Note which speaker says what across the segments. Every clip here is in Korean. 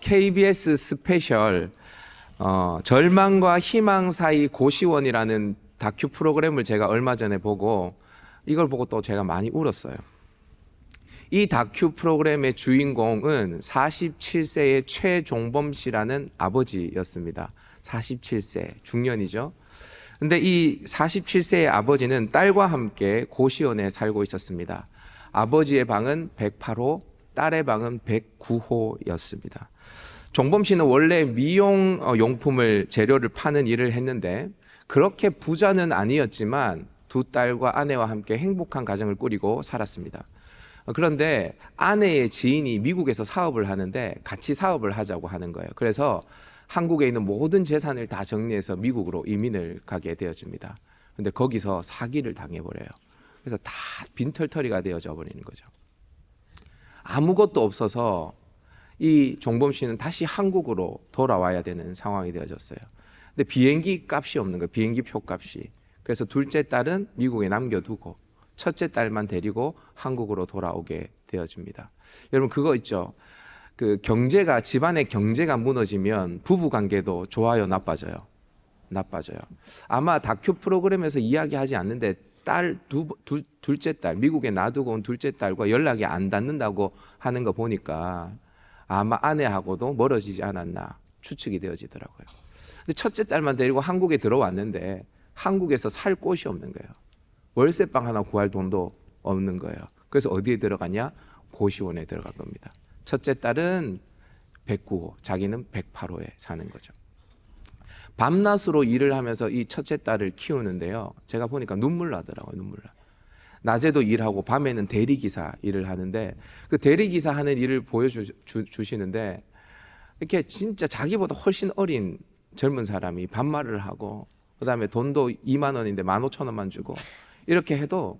Speaker 1: KBS 스페셜 절망과 희망 사이 고시원이라는 다큐 프로그램을 제가 얼마 전에 보고 이걸 보고 또 제가 많이 울었어요. 이 다큐 프로그램의 주인공은 47세의 최종범 씨라는 아버지였습니다. 47세, 중년이죠. 근데 이 47세의 아버지는 딸과 함께 고시원에 살고 있었습니다. 아버지의 방은 108호, 딸의 방은 109호였습니다. 종범 씨는 원래 미용 용품을 재료를 파는 일을 했는데 그렇게 부자는 아니었지만 두 딸과 아내와 함께 행복한 가정을 꾸리고 살았습니다. 그런데 아내의 지인이 미국에서 사업을 하는데 같이 사업을 하자고 하는 거예요. 그래서 한국에 있는 모든 재산을 다 정리해서 미국으로 이민을 가게 되어집니다. 그런데 거기서 사기를 당해버려요. 그래서 다 빈털터리가 되어져 버리는 거죠. 아무것도 없어서 이 종범 씨는 다시 한국으로 돌아와야 되는 상황이 되어졌어요. 근데 비행기 값이 없는 거예요. 비행기 표 값이. 그래서 둘째 딸은 미국에 남겨두고 첫째 딸만 데리고 한국으로 돌아오게 되어집니다. 여러분 그거 있죠. 그 경제가 집안의 경제가 무너지면 부부 관계도 좋아요, 나빠져요? 나빠져요. 아마 다큐 프로그램에서 이야기하지 않는데 둘째 딸 미국에 놔두고 온 둘째 딸과 연락이 안 닿는다고 하는 거 보니까 아마 아내하고도 멀어지지 않았나 추측이 되어지더라고요. 근데 첫째 딸만 데리고 한국에 들어왔는데 한국에서 살 곳이 없는 거예요. 월세방 하나 구할 돈도 없는 거예요. 그래서 어디에 들어가냐? 고시원에 들어갈 겁니다. 첫째 딸은 109호, 자기는 108호에 사는 거죠. 밤낮으로 일을 하면서 이 첫째 딸을 키우는데요. 제가 보니까 눈물 나더라고요. 눈물 나. 낮에도 일하고 밤에는 대리기사 일을 하는데 그 대리기사 하는 일을 보여주시는데 이렇게 진짜 자기보다 훨씬 어린 젊은 사람이 반말을 하고 그다음에 돈도 2만 원인데 15,000원만 주고 이렇게 해도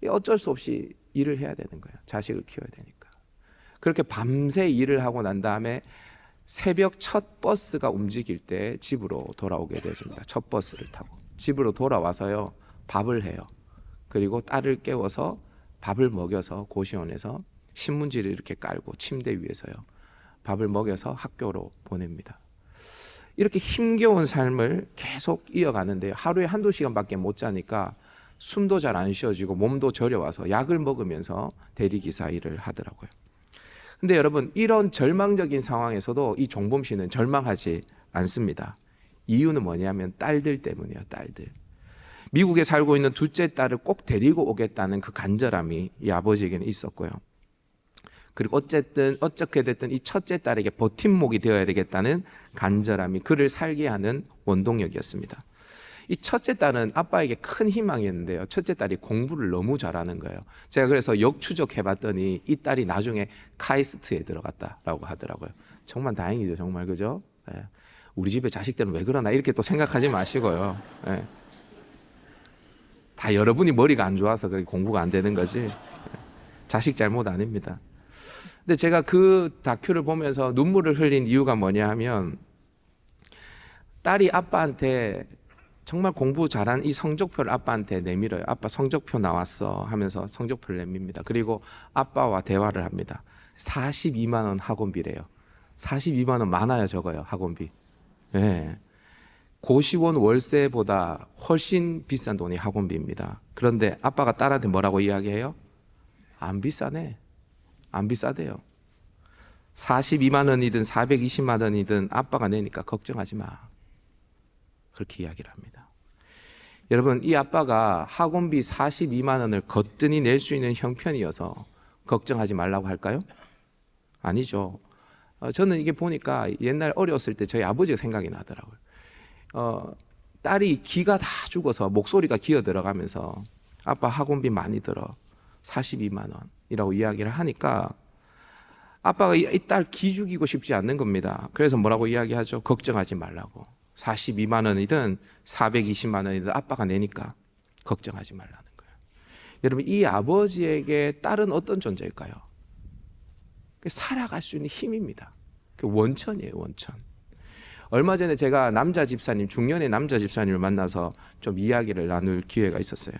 Speaker 1: 어쩔 수 없이 일을 해야 되는 거예요. 자식을 키워야 되니까. 그렇게 밤새 일을 하고 난 다음에 새벽 첫 버스가 움직일 때 집으로 돌아오게 되었습니다. 첫 버스를 타고 집으로 돌아와서요 밥을 해요. 그리고 딸을 깨워서 밥을 먹여서 고시원에서 신문지를 이렇게 깔고 침대 위에서요 밥을 먹여서 학교로 보냅니다. 이렇게 힘겨운 삶을 계속 이어가는데요. 하루에 한두 시간밖에 못 자니까 숨도 잘 안 쉬어지고 몸도 저려와서 약을 먹으면서 대리기사 일을 하더라고요. 근데 여러분 이런 절망적인 상황에서도 이 종범 씨는 절망하지 않습니다. 이유는 뭐냐면 딸들 때문이에요. 딸들. 미국에 살고 있는 둘째 딸을 꼭 데리고 오겠다는 그 간절함이 이 아버지에게는 있었고요. 그리고 어떻게 됐든 이 첫째 딸에게 버팀목이 되어야 되겠다는 간절함이 그를 살게 하는 원동력이었습니다. 이 첫째 딸은 아빠에게 큰 희망이었는데요. 첫째 딸이 공부를 너무 잘하는 거예요. 제가 그래서 역추적해 봤더니 이 딸이 나중에 카이스트에 들어갔다라고 하더라고요. 정말 다행이죠. 정말 그죠? 네. 우리 집에 자식들은 왜 그러나 이렇게 또 생각하지 마시고요. 네. 다 여러분이 머리가 안 좋아서 그렇게 공부가 안 되는 거지. 자식 잘못 아닙니다. 근데 제가 그 다큐를 보면서 눈물을 흘린 이유가 뭐냐 하면 딸이 아빠한테 정말 공부 잘한 이 성적표를 아빠한테 내밀어요. 아빠 성적표 나왔어 하면서 성적표를 내밉니다. 그리고 아빠와 대화를 합니다. 42만 원 학원비래요. 42만 원 많아요, 적어요, 학원비. 네. 고시원 월세보다 훨씬 비싼 돈이 학원비입니다. 그런데 아빠가 딸한테 뭐라고 이야기해요? 안 비싸네. 안 비싸대요. 42만 원이든 420만 원이든 아빠가 내니까 걱정하지 마. 그렇게 이야기를 합니다. 여러분 이 아빠가 학원비 42만 원을 거뜬히 낼 수 있는 형편이어서 걱정하지 말라고 할까요? 아니죠. 저는 이게 보니까 옛날 어렸을 때 저희 아버지가 생각이 나더라고요. 딸이 기가 다 죽어서 목소리가 기어 들어가면서 아빠 학원비 많이 들어 42만 원이라고 이야기를 하니까 아빠가 이 딸 기 죽이고 싶지 않는 겁니다. 그래서 뭐라고 이야기하죠? 걱정하지 말라고. 42만 원이든 420만 원이든 아빠가 내니까 걱정하지 말라는 거예요. 여러분 이 아버지에게 딸은 어떤 존재일까요? 살아갈 수 있는 힘입니다. 원천이에요. 원천. 얼마 전에 제가 남자 집사님, 중년의 남자 집사님을 만나서 좀 이야기를 나눌 기회가 있었어요.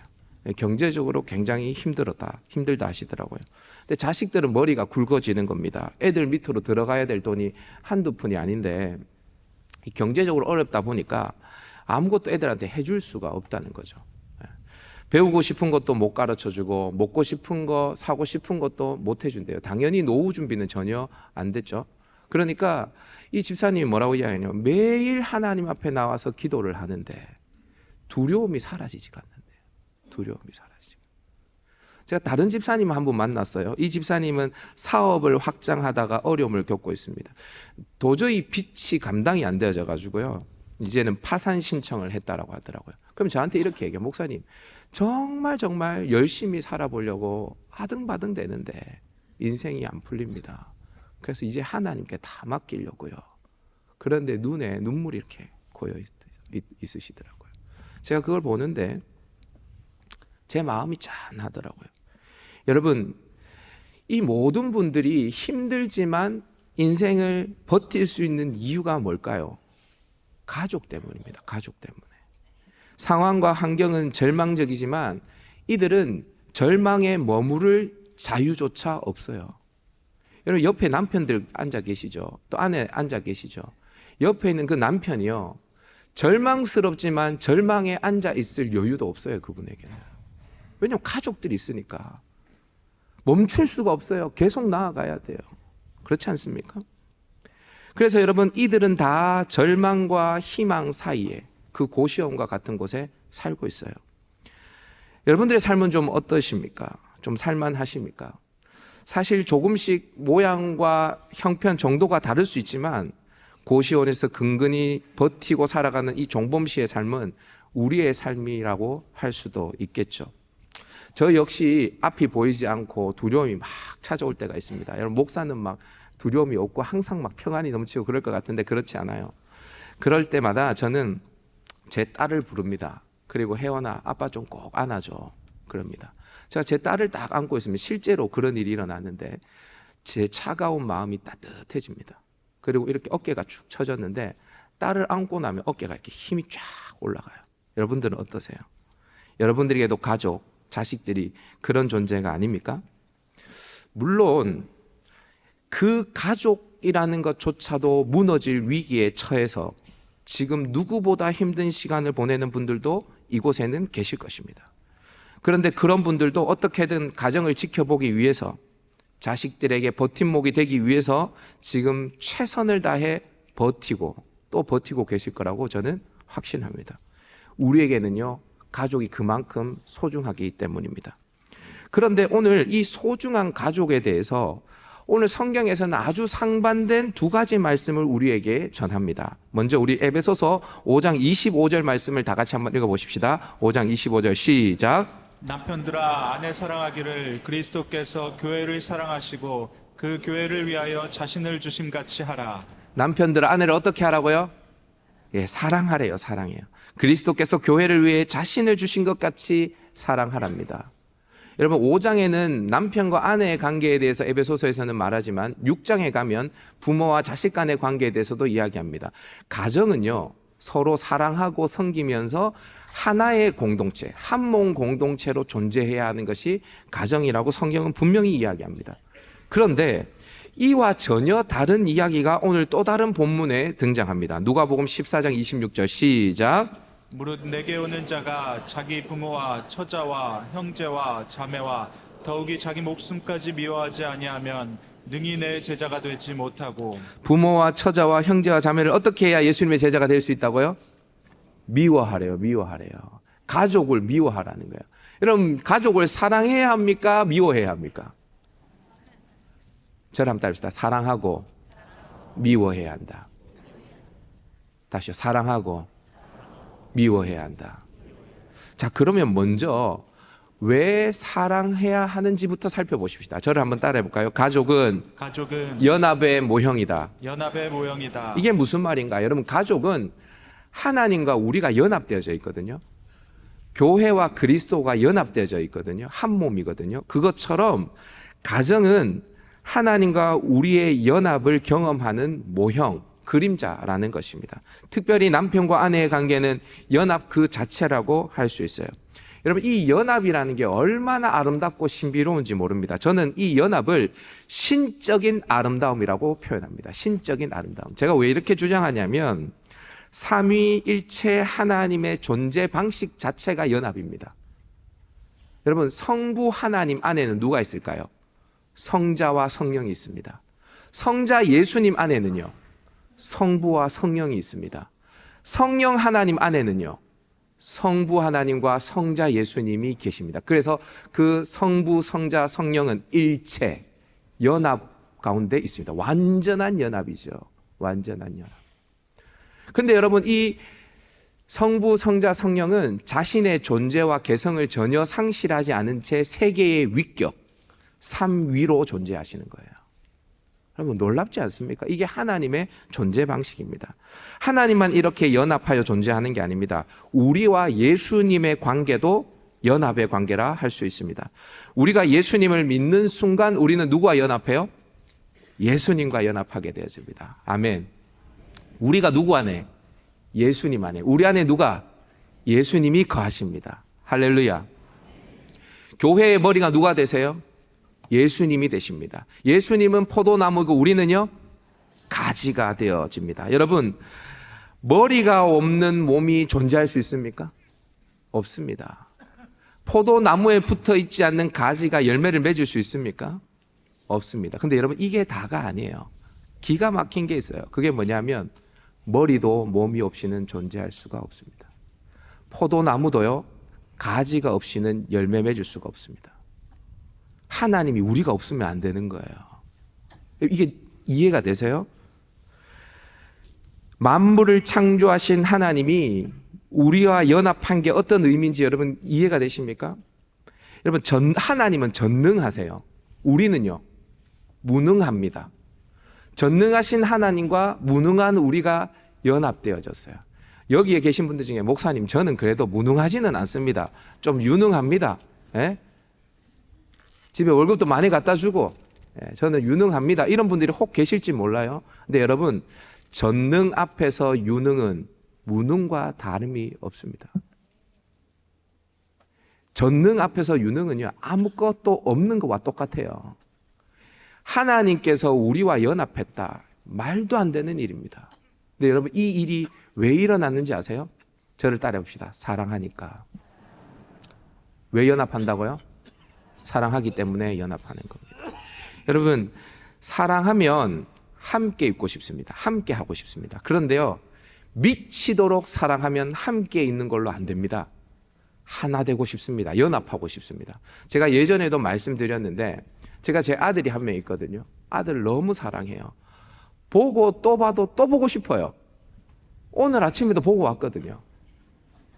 Speaker 1: 경제적으로 굉장히 힘들다 하시더라고요. 근데 자식들은 머리가 굵어지는 겁니다. 애들 밑으로 들어가야 될 돈이 한두 푼이 아닌데 경제적으로 어렵다 보니까 아무것도 애들한테 해줄 수가 없다는 거죠. 배우고 싶은 것도 못 가르쳐주고 먹고 싶은 거 사고 싶은 것도 못 해준대요. 당연히 노후 준비는 전혀 안 됐죠. 그러니까 이 집사님이 뭐라고 이야기하냐면 매일 하나님 앞에 나와서 기도를 하는데 두려움이 사라지지가 않는데요. 두려움이 사라지지가. 제가 다른 집사님 한 분 만났어요. 이 집사님은 사업을 확장하다가 어려움을 겪고 있습니다. 도저히 빚이 감당이 안 되어져 가지고요. 이제는 파산 신청을 했다라고 하더라고요. 그럼 저한테 이렇게 얘기해요. 목사님, 정말 열심히 살아보려고 아등바등 되는데 인생이 안 풀립니다. 그래서 이제 하나님께 다 맡기려고요. 그런데 눈에 눈물이 이렇게 고여 있으시더라고요. 제가 그걸 보는데 제 마음이 짠하더라고요. 여러분, 이 모든 분들이 힘들지만 인생을 버틸 수 있는 이유가 뭘까요? 가족 때문입니다. 가족 때문에. 상황과 환경은 절망적이지만 이들은 절망에 머무를 자유조차 없어요. 여러분, 옆에 남편들 앉아 계시죠? 또 아내 앉아 계시죠? 옆에 있는 그 남편이요, 절망스럽지만 절망에 앉아 있을 여유도 없어요. 그분에게는. 왜냐하면 가족들이 있으니까 멈출 수가 없어요. 계속 나아가야 돼요. 그렇지 않습니까? 그래서 여러분, 이들은 다 절망과 희망 사이에 그 고시원과 같은 곳에 살고 있어요. 여러분들의 삶은 좀 어떠십니까? 좀 살만하십니까? 사실 조금씩 모양과 형편 정도가 다를 수 있지만 고시원에서 근근히 버티고 살아가는 이 종범 씨의 삶은 우리의 삶이라고 할 수도 있겠죠. 저 역시 앞이 보이지 않고 두려움이 막 찾아올 때가 있습니다. 여러분, 목사는 막 두려움이 없고 항상 막 평안이 넘치고 그럴 것 같은데 그렇지 않아요. 그럴 때마다 저는 제 딸을 부릅니다. 그리고 혜원아, 아빠 좀 꼭 안아줘. 그럽니다. 제가 제 딸을 딱 안고 있으면 실제로 그런 일이 일어났는데 제 차가운 마음이 따뜻해집니다. 그리고 이렇게 어깨가 축 처졌는데 딸을 안고 나면 어깨가 이렇게 힘이 쫙 올라가요. 여러분들은 어떠세요? 여러분들에게도 가족, 자식들이 그런 존재가 아닙니까? 물론 그 가족이라는 것조차도 무너질 위기에 처해서 지금 누구보다 힘든 시간을 보내는 분들도 이곳에는 계실 것입니다. 그런데 그런 분들도 어떻게든 가정을 지켜보기 위해서, 자식들에게 버팀목이 되기 위해서 지금 최선을 다해 버티고 또 버티고 계실 거라고 저는 확신합니다. 우리에게는요, 가족이 그만큼 소중하기 때문입니다. 그런데 오늘 이 소중한 가족에 대해서 오늘 성경에서는 아주 상반된 두 가지 말씀을 우리에게 전합니다. 먼저 우리 에베소서 5장 25절 말씀을 다 같이 한번 읽어보십시다. 5장 25절 시작.
Speaker 2: 남편들아, 아내 사랑하기를 그리스도께서 교회를 사랑하시고 그 교회를 위하여 자신을 주심같이 하라.
Speaker 1: 남편들아, 아내를 어떻게 하라고요? 사랑하래요. 사랑해요. 그리스도께서 교회를 위해 자신을 주신 것 같이 사랑하랍니다. 여러분, 5장에는 남편과 아내의 관계에 대해서 에베소서에서는 말하지만 6장에 가면 부모와 자식 간의 관계에 대해서도 이야기합니다. 가정은요, 서로 사랑하고 섬기면서 하나의 공동체, 한몸 공동체로 존재해야 하는 것이 가정이라고 성경은 분명히 이야기합니다. 그런데 이와 전혀 다른 이야기가 오늘 또 다른 본문에 등장합니다. 누가복음 14장 26절 시작.
Speaker 2: 무릇 내게 오는 자가 자기 부모와 처자와 형제와 자매와 더욱이 자기 목숨까지 미워하지 아니하면 능히 내 제자가 되지 못하고.
Speaker 1: 부모와 처자와 형제와 자매를 어떻게 해야 예수님의 제자가 될 수 있다고요? 미워하래요. 미워하래요. 가족을 미워하라는 거예요. 여러분, 가족을 사랑해야 합니까? 미워해야 합니까? 저를 한번 따라합시다. 사랑하고 미워해야 한다. 다시요. 사랑하고 미워해야 한다. 자, 그러면 먼저 왜 사랑해야 하는지부터 살펴보십시다. 저를 한번 따라해 볼까요? 가족은 연합의 모형이다.
Speaker 2: 연합의 모형이다.
Speaker 1: 이게 무슨 말인가? 여러분, 가족은 하나님과 우리가 연합되어져 있거든요. 교회와 그리스도가 연합되어져 있거든요. 한 몸이거든요. 그것처럼 가정은 하나님과 우리의 연합을 경험하는 모형, 그림자라는 것입니다. 특별히 남편과 아내의 관계는 연합 그 자체라고 할 수 있어요. 여러분, 이 연합이라는 게 얼마나 아름답고 신비로운지 모릅니다. 저는 이 연합을 신적인 아름다움이라고 표현합니다. 신적인 아름다움. 제가 왜 이렇게 주장하냐면 삼위일체 하나님의 존재 방식 자체가 연합입니다. 여러분, 성부 하나님 안에는 누가 있을까요? 성자와 성령이 있습니다. 성자 예수님 안에는요, 성부와 성령이 있습니다. 성령 하나님 안에는요, 성부 하나님과 성자 예수님이 계십니다. 그래서 그 성부, 성자, 성령은 일체, 연합 가운데 있습니다. 완전한 연합이죠. 완전한 연합. 근데 여러분, 이 성부, 성자, 성령은 자신의 존재와 개성을 전혀 상실하지 않은 채 세계의 위격, 삼위로 존재하시는 거예요. 여러분, 놀랍지 않습니까? 이게 하나님의 존재 방식입니다. 하나님만 이렇게 연합하여 존재하는 게 아닙니다. 우리와 예수님의 관계도 연합의 관계라 할 수 있습니다. 우리가 예수님을 믿는 순간 우리는 누구와 연합해요? 예수님과 연합하게 되어집니다. 아멘. 우리가 누구 안에? 예수님 안에. 우리 안에 누가? 예수님이 거하십니다. 할렐루야. 교회의 머리가 누가 되세요? 예수님이 되십니다. 예수님은 포도나무고 우리는요, 가지가 되어집니다. 여러분, 머리가 없는 몸이 존재할 수 있습니까? 없습니다. 포도나무에 붙어 있지 않는 가지가 열매를 맺을 수 있습니까? 없습니다. 근데 여러분, 이게 다가 아니에요. 기가 막힌 게 있어요. 그게 뭐냐면 머리도 몸이 없이는 존재할 수가 없습니다. 포도나무도요, 가지가 없이는 열매 맺을 수가 없습니다. 하나님이 우리가 없으면 안 되는 거예요. 이게 이해가 되세요? 만물을 창조하신 하나님이 우리와 연합한 게 어떤 의미인지 여러분 이해가 되십니까? 여러분, 하나님은 전능하세요. 우리는요, 무능합니다. 전능하신 하나님과 무능한 우리가 연합되어졌어요. 여기에 계신 분들 중에 목사님, 저는 그래도 무능하지는 않습니다. 좀 유능합니다. 예? 집에 월급도 많이 갖다 주고, 저는 유능합니다. 이런 분들이 혹 계실지 몰라요. 근데 여러분, 전능 앞에서 유능은 무능과 다름이 없습니다. 전능 앞에서 유능은요, 아무것도 없는 것과 똑같아요. 하나님께서 우리와 연합했다. 말도 안 되는 일입니다. 근데 여러분, 이 일이 왜 일어났는지 아세요? 저를 따라봅시다. 사랑하니까. 왜 연합한다고요? 사랑하기 때문에 연합하는 겁니다. 여러분, 사랑하면 함께 있고 싶습니다. 함께 하고 싶습니다. 그런데요, 미치도록 사랑하면 함께 있는 걸로 안 됩니다. 하나 되고 싶습니다. 연합하고 싶습니다. 제가 예전에도 말씀드렸는데, 제가 제 아들이 한 명 있거든요. 아들 너무 사랑해요. 보고 또 봐도 또 보고 싶어요. 오늘 아침에도 보고 왔거든요.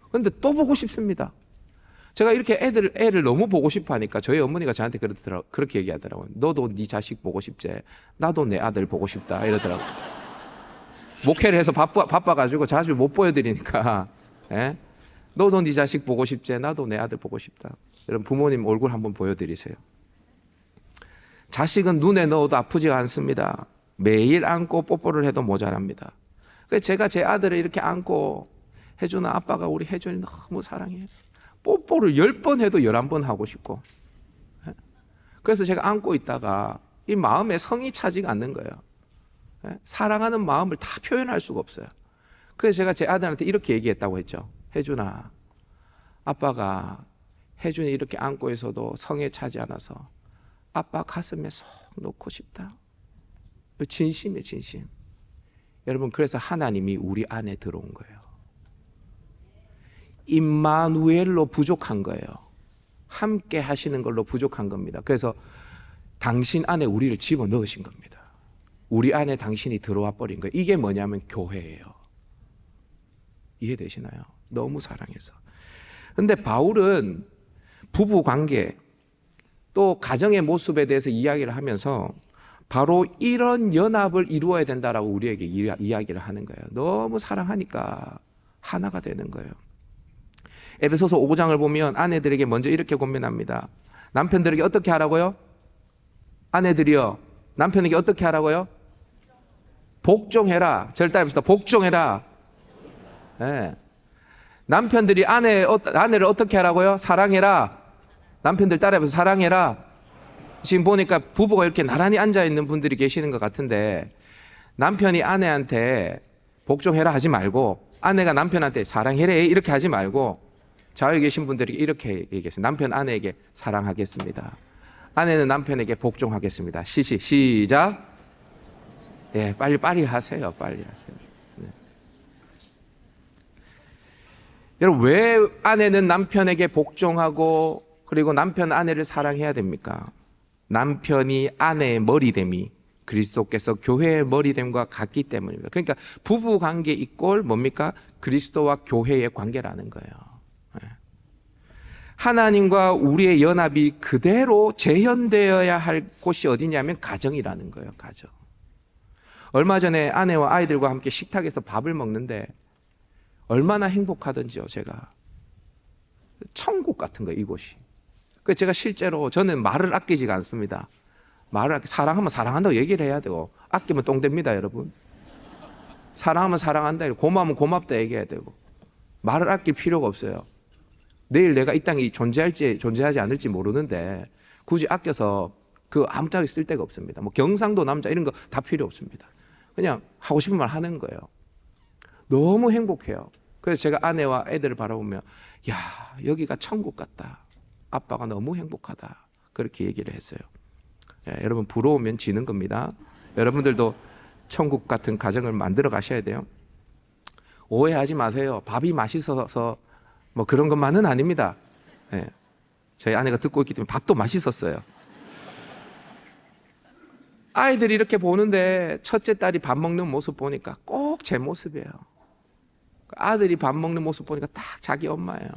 Speaker 1: 그런데 또 보고 싶습니다. 제가 이렇게 애를 너무 보고 싶어 하니까 저희 어머니가 저한테 그렇게 얘기하더라고요. 너도 네 자식 보고 싶지? 나도 내 아들 보고 싶다. 이러더라고요. 목회를 해서 바빠가지고 자주 못 보여드리니까, 예? 너도 네 자식 보고 싶지? 나도 내 아들 보고 싶다. 여러분, 부모님 얼굴 한번 보여드리세요. 자식은 눈에 넣어도 아프지가 않습니다. 매일 안고 뽀뽀를 해도 모자랍니다. 그래서 제가 제 아들을 이렇게 안고, 혜준아, 아빠가 우리 혜준이 너무 사랑해. 뽀뽀를 10번 해도 11번 하고 싶고. 그래서 제가 안고 있다가 이 마음에 성이 차지가 않는 거예요. 사랑하는 마음을 다 표현할 수가 없어요. 그래서 제가 제 아들한테 이렇게 얘기했다고 했죠. 혜준아, 아빠가 혜준이 이렇게 안고 있어도 성에 차지 않아서 아빠 가슴에 쏙 놓고 싶다. 진심이에요, 진심. 여러분, 그래서 하나님이 우리 안에 들어온 거예요. 임마누엘로 부족한 거예요. 함께 하시는 걸로 부족한 겁니다. 그래서 당신 안에 우리를 집어넣으신 겁니다. 우리 안에 당신이 들어와 버린 거예요. 이게 뭐냐면 교회예요. 이해되시나요? 너무 사랑해서. 근데 바울은 부부 관계 또 가정의 모습에 대해서 이야기를 하면서 바로 이런 연합을 이루어야 된다라고 우리에게 이야기를 하는 거예요. 너무 사랑하니까 하나가 되는 거예요. 에베소서 5장을 보면 아내들에게 먼저 이렇게 권면합니다. 남편들에게 어떻게 하라고요? 아내들이요, 남편에게 어떻게 하라고요? 복종해라. 절대 합시다. 복종해라. 네. 남편들이 아내를 어떻게 하라고요? 사랑해라. 남편들 따라해서 사랑해라. 지금 보니까 부부가 이렇게 나란히 앉아 있는 분들이 계시는 것 같은데, 남편이 아내한테 복종해라 하지 말고, 아내가 남편한테 사랑해래 이렇게 하지 말고, 좌우에 계신 분들이 이렇게 얘기했어요. 남편 아내에게 사랑하겠습니다. 아내는 남편에게 복종하겠습니다. 시작. 예, 빨리 하세요. 빨리 하세요. 네. 여러분, 왜 아내는 남편에게 복종하고 그리고 남편 아내를 사랑해야 됩니까? 남편이 아내의 머리됨이 그리스도께서 교회의 머리됨과 같기 때문입니다. 그러니까 부부 관계 이꼴 뭡니까? 그리스도와 교회의 관계라는 거예요. 네. 하나님과 우리의 연합이 그대로 재현되어야 할 곳이 어디냐면 가정이라는 거예요. 가정. 얼마 전에 아내와 아이들과 함께 식탁에서 밥을 먹는데 얼마나 행복하던지요. 제가 천국 같은 거예요, 이곳이. 그래서 제가 실제로 저는 말을 아끼지가 않습니다. 사랑하면 사랑한다고 얘기를 해야 되고, 아끼면 똥됩니다, 여러분. 사랑하면 사랑한다, 고마우면 고맙다 얘기해야 되고, 말을 아낄 필요가 없어요. 내일 내가 이 땅에 존재할지 존재하지 않을지 모르는데 굳이 아껴서 그 아무짝에 쓸 데가 없습니다. 뭐 경상도 남자 이런 거 다 필요 없습니다. 그냥 하고 싶은 말 하는 거예요. 너무 행복해요. 그래서 제가 아내와 애들을 바라보며, 야, 여기가 천국 같다. 아빠가 너무 행복하다. 그렇게 얘기를 했어요. 예, 여러분, 부러우면 지는 겁니다. 여러분들도 천국 같은 가정을 만들어 가셔야 돼요. 오해하지 마세요. 밥이 맛있어서 뭐 그런 것만은 아닙니다. 예, 저희 아내가 듣고 있기 때문에 밥도 맛있었어요. 아이들이 이렇게 보는데 첫째 딸이 밥 먹는 모습 보니까 꼭 제 모습이에요. 아들이 밥 먹는 모습 보니까 딱 자기 엄마예요.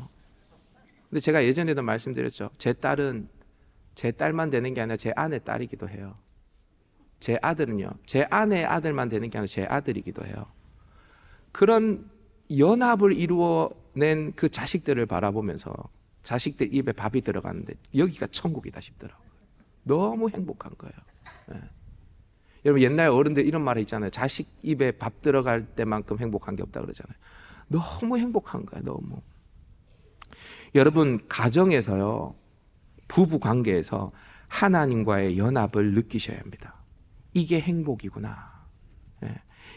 Speaker 1: 근데 제가 예전에도 말씀드렸죠. 제 딸은 제 딸만 되는 게 아니라 제 아내 딸이기도 해요. 제 아들은요, 제 아내의 아들만 되는 게 아니라 제 아들이기도 해요. 그런 연합을 이루어낸 그 자식들을 바라보면서 자식들 입에 밥이 들어가는데 여기가 천국이다 싶더라고요. 너무 행복한 거예요. 네. 여러분, 옛날 어른들 이런 말 있잖아요. 자식 입에 밥 들어갈 때만큼 행복한 게 없다 그러잖아요. 너무 행복한 거예요. 너무. 여러분, 가정에서요, 부부 관계에서 하나님과의 연합을 느끼셔야 합니다. 이게 행복이구나. 예.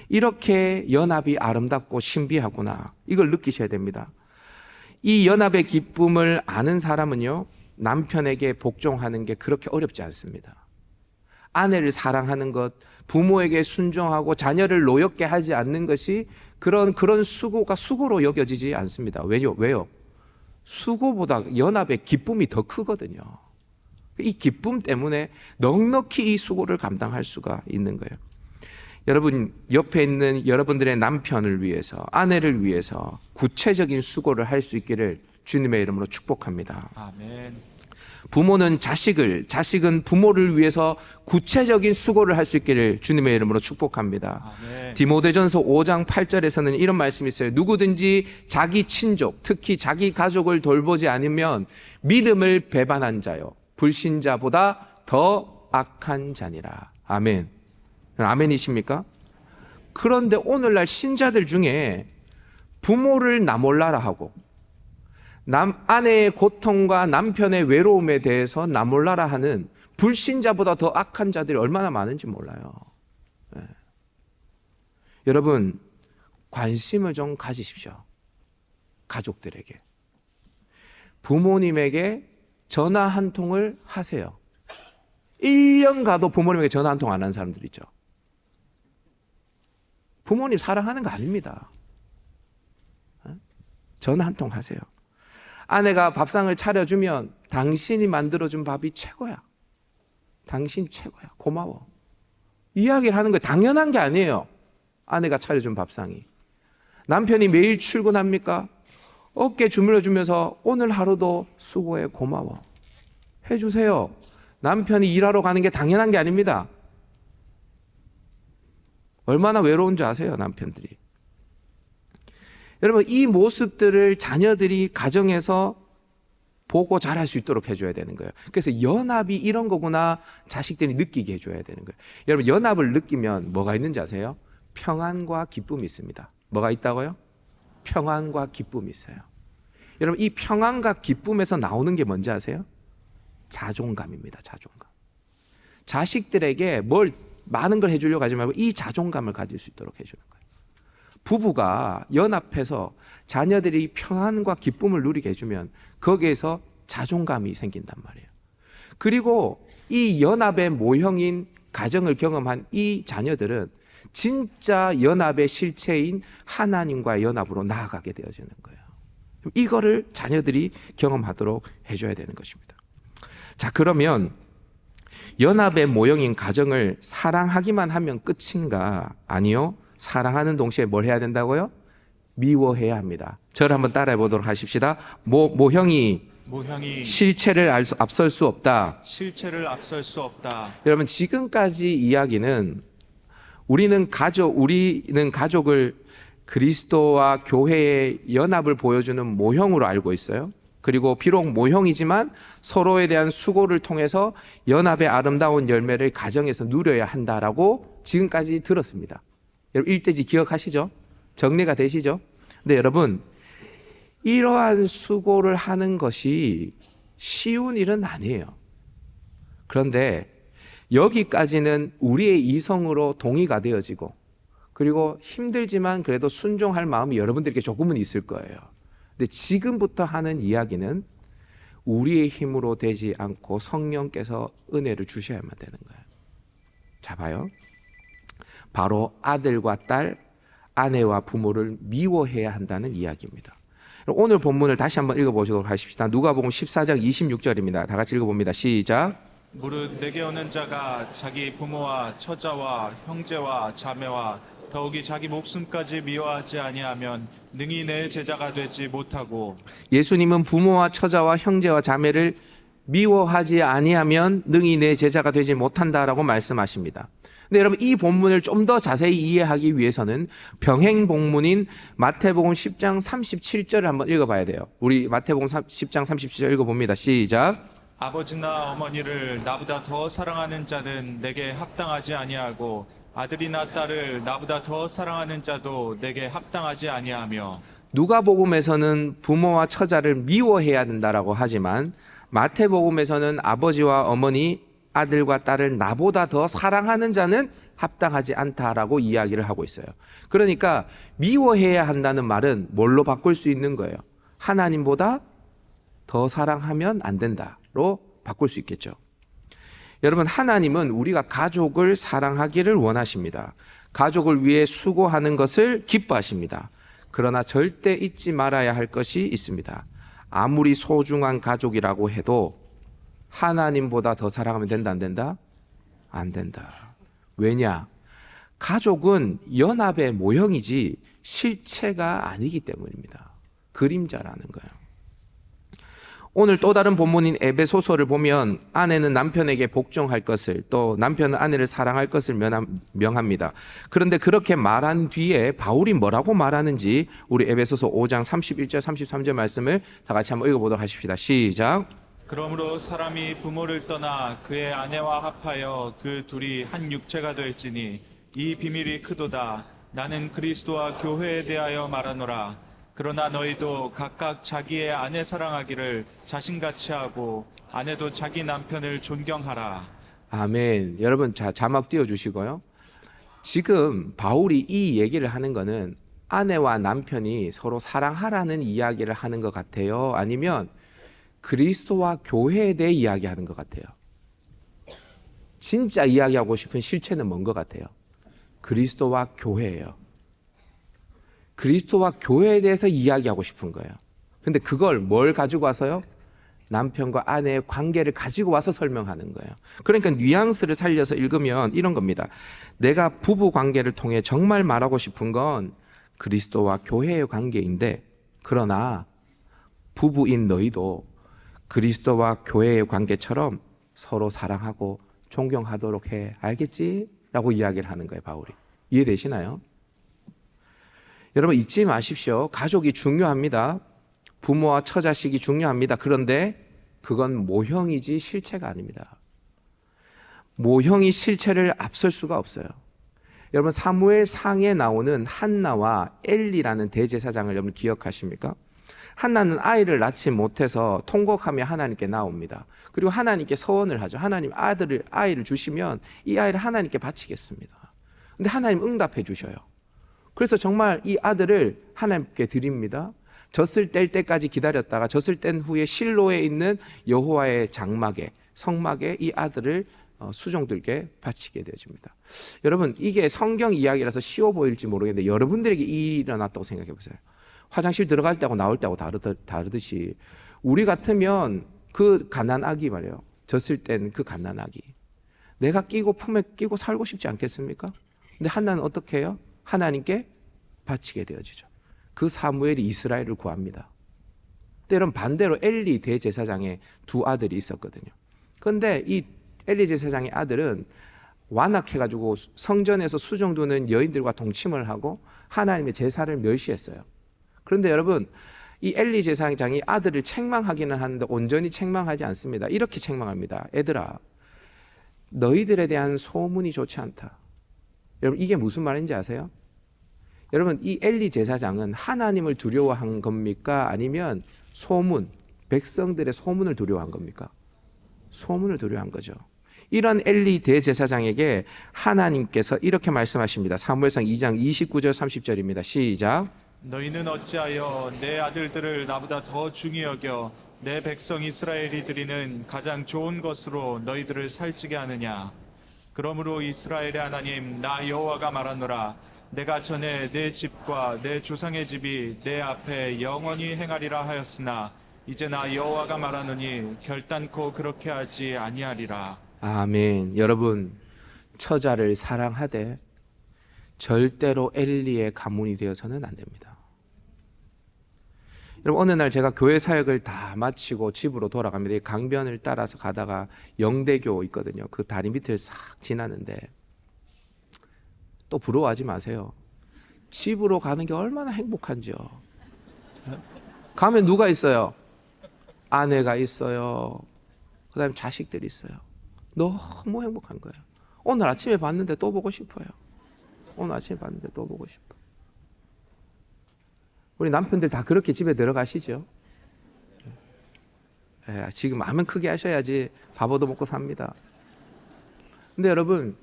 Speaker 1: 이렇게 연합이 아름답고 신비하구나. 이걸 느끼셔야 됩니다. 이 연합의 기쁨을 아는 사람은요, 남편에게 복종하는 게 그렇게 어렵지 않습니다. 아내를 사랑하는 것, 부모에게 순종하고 자녀를 노엽게 하지 않는 것이 그런 수고가 수고로 여겨지지 않습니다. 왜요? 수고보다 연합의 기쁨이 더 크거든요. 이 기쁨 때문에 넉넉히 이 수고를 감당할 수가 있는 거예요. 여러분, 옆에 있는 여러분들의 남편을 위해서, 아내를 위해서 구체적인 수고를 할 수 있기를 주님의 이름으로 축복합니다.
Speaker 2: 아멘.
Speaker 1: 부모는 자식은 부모를 위해서 구체적인 수고를 할 수 있기를 주님의 이름으로 축복합니다.
Speaker 2: 아멘.
Speaker 1: 디모데전서 5장 8절에서는 이런 말씀이 있어요. 누구든지 자기 친족, 특히 자기 가족을 돌보지 않으면 믿음을 배반한 자요, 불신자보다 더 악한 자니라. 아멘. 아멘이십니까? 그런데 오늘날 신자들 중에 부모를 나 몰라라 하고 아내의 고통과 남편의 외로움에 대해서 나 몰라라 하는 불신자보다 더 악한 자들이 얼마나 많은지 몰라요. 네. 여러분, 관심을 좀 가지십시오. 가족들에게. 부모님에게 전화 한 통을 하세요. 1년 가도 부모님에게 전화 한 통 안 하는 사람들 있죠. 부모님 사랑하는 거 아닙니다. 전화 한 통 하세요. 아내가 밥상을 차려주면 당신이 만들어준 밥이 최고야. 당신이 최고야. 고마워. 이야기를 하는 거 당연한 게 아니에요. 아내가 차려준 밥상이. 남편이 매일 출근합니까? 어깨 주물러주면서 오늘 하루도 수고해, 고마워. 해주세요. 남편이 일하러 가는 게 당연한 게 아닙니다. 얼마나 외로운지 아세요, 남편들이. 여러분, 이 모습들을 자녀들이 가정에서 보고 잘할 수 있도록 해줘야 되는 거예요. 그래서 연합이 이런 거구나 자식들이 느끼게 해줘야 되는 거예요. 여러분, 연합을 느끼면 뭐가 있는지 아세요? 평안과 기쁨이 있습니다. 뭐가 있다고요? 평안과 기쁨이 있어요. 여러분, 이 평안과 기쁨에서 나오는 게 뭔지 아세요? 자존감입니다. 자존감. 자식들에게 많은 걸 해주려고 하지 말고 이 자존감을 가질 수 있도록 해주는 거예요. 부부가 연합해서 자녀들이 평안과 기쁨을 누리게 해주면 거기에서 자존감이 생긴단 말이에요. 그리고 이 연합의 모형인 가정을 경험한 이 자녀들은 진짜 연합의 실체인 하나님과의 연합으로 나아가게 되어지는 거예요. 이거를 자녀들이 경험하도록 해줘야 되는 것입니다. 자, 그러면 연합의 모형인 가정을 사랑하기만 하면 끝인가? 아니요. 사랑하는 동시에 뭘 해야 된다고요? 미워해야 합니다. 저를 한번 따라해 보도록 하십시다. 모형이 실체를 앞설 수 없다.
Speaker 2: 실체를 앞설 수 없다.
Speaker 1: 여러분, 지금까지 이야기는 우리는 가족을 그리스도와 교회의 연합을 보여주는 모형으로 알고 있어요. 그리고 비록 모형이지만 서로에 대한 수고를 통해서 연합의 아름다운 열매를 가정에서 누려야 한다라고 지금까지 들었습니다. 여러분, 일대지 기억하시죠? 정리가 되시죠? 근데 여러분, 이러한 수고를 하는 것이 쉬운 일은 아니에요. 그런데 여기까지는 우리의 이성으로 동의가 되어지고, 그리고 힘들지만 그래도 순종할 마음이 여러분들께 조금은 있을 거예요. 근데 지금부터 하는 이야기는 우리의 힘으로 되지 않고 성령께서 은혜를 주셔야만 되는 거예요. 자, 봐요. 바로 아들과 딸, 아내와 부모를 미워해야 한다는 이야기입니다. 오늘 본문을 다시 한번 읽어보도록 하십시다. 누가복음 14장 26절입니다. 다 같이 읽어봅니다. 시작.
Speaker 2: 무릇 내게 오는 자가 자기 부모와 처자와 형제와 자매와 더욱이 자기 목숨까지 미워하지 아니하면 능히 내 제자가 되지 못하고.
Speaker 1: 예수님은 부모와 처자와 형제와 자매를 미워하지 아니하면 능히 내 제자가 되지 못한다라고 말씀하십니다. 근데 여러분, 이 본문을 좀 더 자세히 이해하기 위해서는 병행 본문인 마태복음 10장 37절을 한번 읽어봐야 돼요. 우리 마태복음 10장 37절 읽어봅니다. 시작.
Speaker 2: 아버지나 어머니를 나보다 더 사랑하는 자는 내게 합당하지 아니하고 아들이나 딸을 나보다 더 사랑하는 자도 내게 합당하지 아니하며.
Speaker 1: 누가복음에서는 부모와 처자를 미워해야 된다라고 하지만 마태복음에서는 아버지와 어머니, 아들과 딸을 나보다 더 사랑하는 자는 합당하지 않다라고 이야기를 하고 있어요. 그러니까 미워해야 한다는 말은 뭘로 바꿀 수 있는 거예요? 하나님보다 더 사랑하면 안 된다로 바꿀 수 있겠죠. 여러분, 하나님은 우리가 가족을 사랑하기를 원하십니다. 가족을 위해 수고하는 것을 기뻐하십니다. 그러나 절대 잊지 말아야 할 것이 있습니다. 아무리 소중한 가족이라고 해도 하나님보다 더 사랑하면 된다, 안 된다? 안 된다. 왜냐? 가족은 연합의 모형이지 실체가 아니기 때문입니다. 그림자라는 거예요. 오늘 또 다른 본문인 에베소서를 보면 아내는 남편에게 복종할 것을, 또 남편은 아내를 사랑할 것을 명합니다. 그런데 그렇게 말한 뒤에 바울이 뭐라고 말하는지 우리 에베소서 5장 31절 33절 말씀을 다 같이 한번 읽어보도록 하십시다. 시작.
Speaker 2: 그러므로 사람이 부모를 떠나 그의 아내와 합하여 그 둘이 한 육체가 될지니 이 비밀이 크도다. 나는 그리스도와 교회에 대하여 말하노라. 그러나 너희도 각각 자기의 아내 사랑하기를 자신같이 하고 아내도 자기 남편을 존경하라.
Speaker 1: 아멘. 여러분, 자막 띄워주시고요. 지금 바울이 이 얘기를 하는 거는 아내와 남편이 서로 사랑하라는 이야기를 하는 것 같아요? 아니면 그리스도와 교회에 대해 이야기하는 것 같아요? 진짜 이야기하고 싶은 실체는 뭔 것 같아요? 그리스도와 교회예요. 그리스도와 교회에 대해서 이야기하고 싶은 거예요. 근데 그걸 뭘 가지고 와서요? 남편과 아내의 관계를 가지고 와서 설명하는 거예요. 그러니까 뉘앙스를 살려서 읽으면 이런 겁니다. 내가 부부 관계를 통해 정말 말하고 싶은 건 그리스도와 교회의 관계인데, 그러나 부부인 너희도 그리스도와 교회의 관계처럼 서로 사랑하고 존경하도록 해. 알겠지? 라고 이야기를 하는 거예요, 바울이. 이해되시나요? 여러분, 잊지 마십시오. 가족이 중요합니다. 부모와 처자식이 중요합니다. 그런데 그건 모형이지 실체가 아닙니다. 모형이 실체를 앞설 수가 없어요. 여러분 사무엘 상에 나오는 한나와 엘리라는 대제사장을 여러분 기억하십니까? 한나는 아이를 낳지 못해서 통곡하며 하나님께 나옵니다. 그리고 하나님께 서원을 하죠. 하나님 아이를 주시면 이 아이를 하나님께 바치겠습니다. 근데 하나님 응답해 주셔요. 그래서 정말 이 아들을 하나님께 드립니다. 젖을 뗄 때까지 기다렸다가 젖을 뗀 후에 실로에 있는 여호와의 장막에 성막에 이 아들을 수종들게 바치게 되어집니다. 여러분 이게 성경 이야기라서 쉬워 보일지 모르겠는데 여러분들에게 일어났다고 생각해 보세요. 화장실 들어갈 때하고 나올 때하고 다르듯이 우리 같으면 그 갓난아기 말이에요. 젖을 땐 그 갓난아기 내가 끼고 품에 끼고 살고 싶지 않겠습니까? 근데 한나는 어떻게 해요? 하나님께 바치게 되어지죠. 그 사무엘이 이스라엘을 구합니다. 때론 반대로 엘리 대제사장의 두 아들이 있었거든요. 그런데 이 엘리 제사장의 아들은 완악해가지고 성전에서 수종두는 여인들과 동침을 하고 하나님의 제사를 멸시했어요. 그런데 여러분 이 엘리 제사장이 아들을 책망하기는 하는데 온전히 책망하지 않습니다. 이렇게 책망합니다. 애들아, 너희들에 대한 소문이 좋지 않다. 여러분 이게 무슨 말인지 아세요? 여러분 이 엘리 제사장은 하나님을 두려워한 겁니까? 아니면 소문, 백성들의 소문을 두려워한 겁니까? 소문을 두려워한 거죠. 이런 엘리 대제사장에게 하나님께서 이렇게 말씀하십니다. 사무엘상 2장 29절 30절입니다. 시작.
Speaker 2: 너희는 어찌하여 내 아들들을 나보다 더 중히 여겨 내 백성 이스라엘이 드리는 가장 좋은 것으로 너희들을 살찌게 하느냐? 그러므로 이스라엘의 하나님 나 여호와가 말하노라. 내가 전에 내 집과 내 조상의 집이 내 앞에 영원히 행하리라 하였으나 이제 나 여호와가 말하노니 결단코 그렇게 하지 아니하리라.
Speaker 1: 아멘. 여러분 처자를 사랑하되 절대로 엘리의 가문이 되어서는 안 됩니다. 여러분 어느 날 제가 교회 사역을 다 마치고 집으로 돌아갑니다. 이 강변을 따라서 가다가 영대교 있거든요. 그 다리 밑을 싹 지나는데 또 부러워하지 마세요. 집으로 가는 게 얼마나 행복한지요. 가면 누가 있어요? 아내가 있어요. 그 다음에 자식들이 있어요. 너무 행복한 거예요. 오늘 아침에 봤는데 또 보고 싶어요. 오늘 아침에 봤는데 또 보고 싶어. 우리 남편들 다 그렇게 집에 들어가시죠? 지금 마음은 크게 하셔야지 밥 얻어먹고 삽니다. 근데 여러분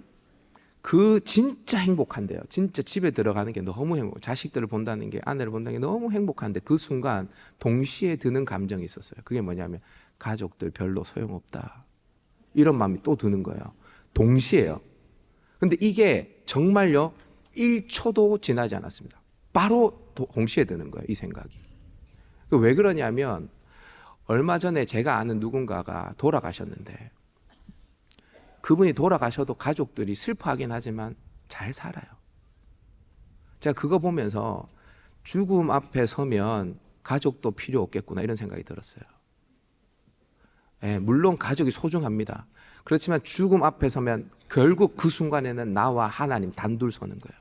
Speaker 1: 그 진짜 행복한데요. 진짜 집에 들어가는 게 너무 행복. 자식들을 본다는 게, 아내를 본다는 게 너무 행복한데 그 순간 동시에 드는 감정이 있었어요. 그게 뭐냐면 가족들 별로 소용없다. 이런 마음이 또 드는 거예요. 동시에요. 근데 이게 정말요 1초도 지나지 않았습니다. 바로 동시에 드는 거예요. 이 생각이. 왜 그러냐면 얼마 전에 제가 아는 누군가가 돌아가셨는데 그분이 돌아가셔도 가족들이 슬퍼하긴 하지만 잘 살아요. 제가 그거 보면서 죽음 앞에 서면 가족도 필요 없겠구나 이런 생각이 들었어요. 물론 가족이 소중합니다. 그렇지만 죽음 앞에 서면 결국 그 순간에는 나와 하나님 단둘 서는 거예요.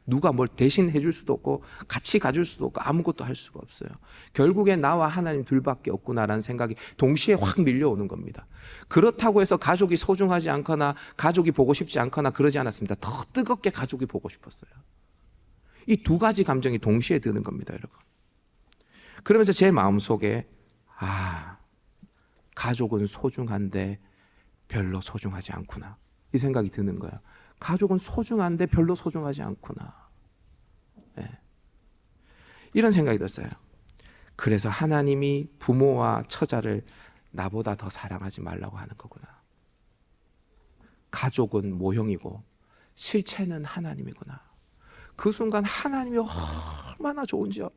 Speaker 1: 누가 뭘 대신 해줄 수도 없고 같이 가줄 수도 없고 아무것도 할 수가 없어요. 결국에 나와 하나님 둘밖에 없구나라는 생각이 동시에 확 밀려오는 겁니다. 그렇다고 해서 가족이 소중하지 않거나 가족이 보고 싶지 않거나 그러지 않았습니다. 더 뜨겁게 가족이 보고 싶었어요. 이 두 가지 감정이 동시에 드는 겁니다, 여러분. 그러면서 제 마음속에 가족은 소중한데 별로 소중하지 않구나 이 생각이 드는 거예요. 가족은 소중한데 별로 소중하지 않구나. 이런 생각이 들었어요. 그래서 하나님이 부모와 처자를 나보다 더 사랑하지 말라고 하는 거구나. 가족은 모형이고 실체는 하나님이구나. 그 순간 하나님이 얼마나 좋은지요.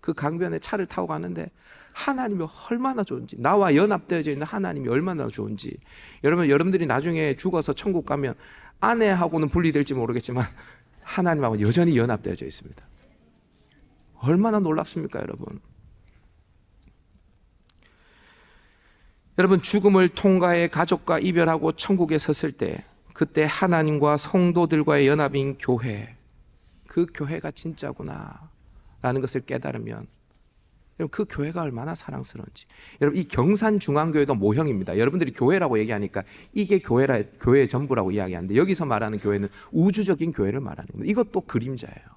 Speaker 1: 그 강변에 차를 타고 가는데 하나님이 얼마나 좋은지, 나와 연합되어져 있는 하나님이 얼마나 좋은지. 여러분들이 나중에 죽어서 천국 가면 아내하고는 분리될지 모르겠지만 하나님하고 여전히 연합되어져 있습니다. 얼마나 놀랍습니까, 여러분? 여러분, 죽음을 통과해 가족과 이별하고 천국에 섰을 때 그때 하나님과 성도들과의 연합인 교회, 그 교회가 진짜구나 라는 것을 깨달으면 여러분 그 교회가 얼마나 사랑스러운지. 여러분 이 경산중앙교회도 모형입니다. 여러분들이 교회라고 얘기하니까 이게 교회의 전부라고 이야기하는데 여기서 말하는 교회는 우주적인 교회를 말하는 겁니다. 이것도 그림자예요.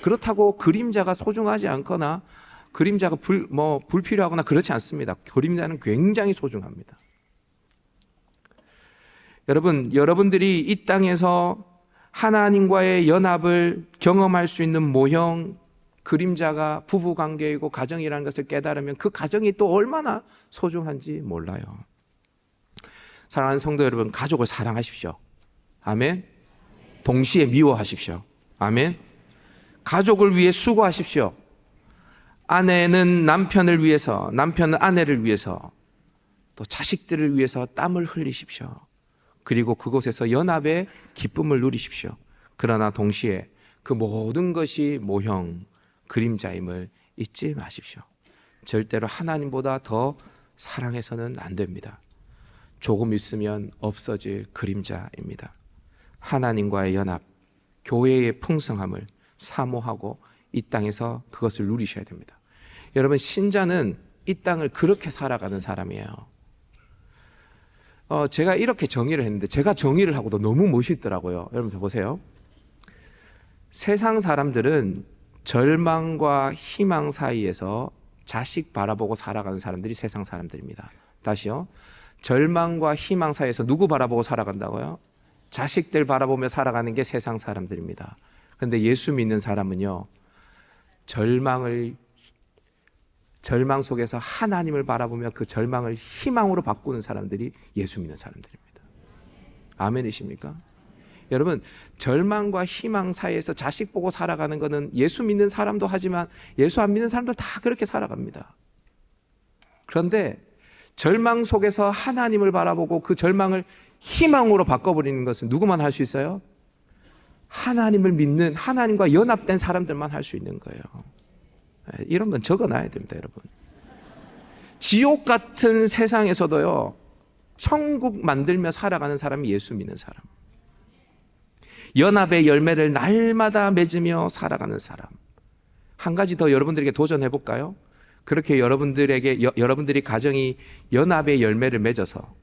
Speaker 1: 그렇다고 그림자가 소중하지 않거나 그림자가 불필요하거나 그렇지 않습니다. 그림자는 굉장히 소중합니다. 여러분, 여러분들이 이 땅에서 하나님과의 연합을 경험할 수 있는 모형, 그림자가 부부관계이고 가정이라는 것을 깨달으면 그 가정이 또 얼마나 소중한지 몰라요. 사랑하는 성도 여러분, 가족을 사랑하십시오. 아멘. 동시에 미워하십시오. 아멘. 가족을 위해 수고하십시오. 아내는 남편을 위해서, 남편은 아내를 위해서, 또 자식들을 위해서 땀을 흘리십시오. 그리고 그곳에서 연합의 기쁨을 누리십시오. 그러나 동시에 그 모든 것이 모형, 그림자임을 잊지 마십시오. 절대로 하나님보다 더 사랑해서는 안 됩니다. 조금 있으면 없어질 그림자입니다. 하나님과의 연합, 교회의 풍성함을 사모하고 이 땅에서 그것을 누리셔야 됩니다. 여러분, 신자는 이 땅을 그렇게 살아가는 사람이에요. 제가 이렇게 정의를 했는데 제가 정의를 하고도 너무 멋있더라고요. 여러분 보세요. 세상 사람들은 절망과 희망 사이에서 자식 바라보고 살아가는 사람들이 세상 사람들입니다. 다시요. 절망과 희망 사이에서 누구 바라보고 살아간다고요? 자식들 바라보며 살아가는 게 세상 사람들입니다. 그런데 예수 믿는 사람은요, 절망 속에서 하나님을 바라보며 그 절망을 희망으로 바꾸는 사람들이 예수 믿는 사람들입니다. 아멘이십니까? 여러분, 절망과 희망 사이에서 자식 보고 살아가는 것은 예수 믿는 사람도 하지만 예수 안 믿는 사람도 다 그렇게 살아갑니다. 그런데 절망 속에서 하나님을 바라보고 그 절망을 희망으로 바꿔버리는 것은 누구만 할 수 있어요? 하나님을 믿는, 하나님과 연합된 사람들만 할 수 있는 거예요. 이런 건 적어놔야 됩니다, 여러분. 지옥 같은 세상에서도요, 천국 만들며 살아가는 사람이 예수 믿는 사람. 연합의 열매를 날마다 맺으며 살아가는 사람. 한 가지 더 여러분들에게 도전해 볼까요? 그렇게 여러분들이 가정이 연합의 열매를 맺어서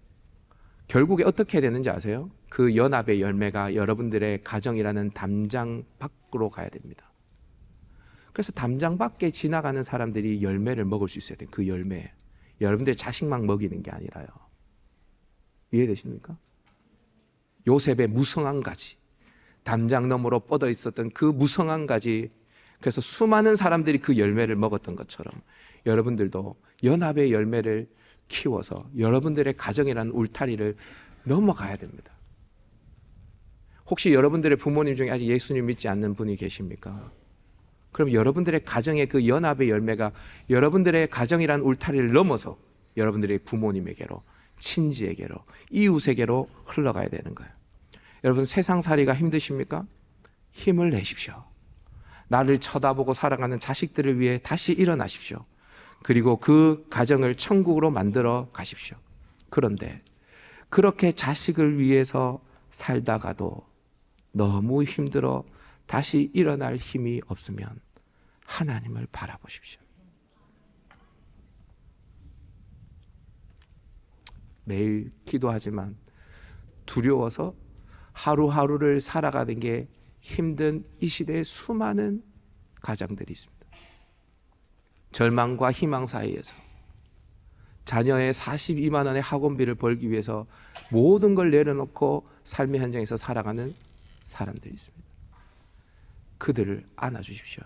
Speaker 1: 결국에 어떻게 되는지 아세요? 그 연합의 열매가 여러분들의 가정이라는 담장 밖으로 가야 됩니다. 그래서 담장 밖에 지나가는 사람들이 열매를 먹을 수 있어야 돼요. 그 열매. 여러분들의 자식만 먹이는 게 아니라요. 이해되십니까? 요셉의 무성한 가지, 담장 너머로 뻗어 있었던 그 무성한 가지, 그래서 수많은 사람들이 그 열매를 먹었던 것처럼 여러분들도 연합의 열매를 키워서 여러분들의 가정이라는 울타리를 넘어가야 됩니다. 혹시 여러분들의 부모님 중에 아직 예수님 믿지 않는 분이 계십니까? 그럼 여러분들의 가정의 그 연합의 열매가 여러분들의 가정이라는 울타리를 넘어서 여러분들의 부모님에게로, 친지에게로, 이웃에게로 흘러가야 되는 거예요. 여러분, 세상살이가 힘드십니까? 힘을 내십시오. 나를 쳐다보고 살아가는 자식들을 위해 다시 일어나십시오. 그리고 그 가정을 천국으로 만들어 가십시오. 그런데 그렇게 자식을 위해서 살다가도 너무 힘들어 다시 일어날 힘이 없으면 하나님을 바라보십시오. 매일 기도하지만 두려워서 하루하루를 살아가는 게 힘든 이 시대에 수많은 가정들이 있습니다. 절망과 희망 사이에서 자녀의 42만 원의 학원비를 벌기 위해서 모든 걸 내려놓고 삶의 현장에서 살아가는 사람들이 있습니다. 그들을 안아주십시오.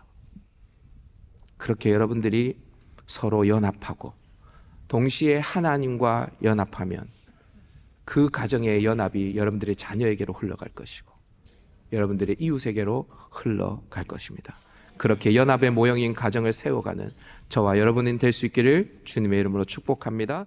Speaker 1: 그렇게 여러분들이 서로 연합하고 동시에 하나님과 연합하면 그 가정의 연합이 여러분들의 자녀에게로 흘러갈 것이고 여러분들의 이웃에게로 흘러갈 것입니다. 그렇게 연합의 모형인 가정을 세워가는 저와 여러분이 될 수 있기를 주님의 이름으로 축복합니다.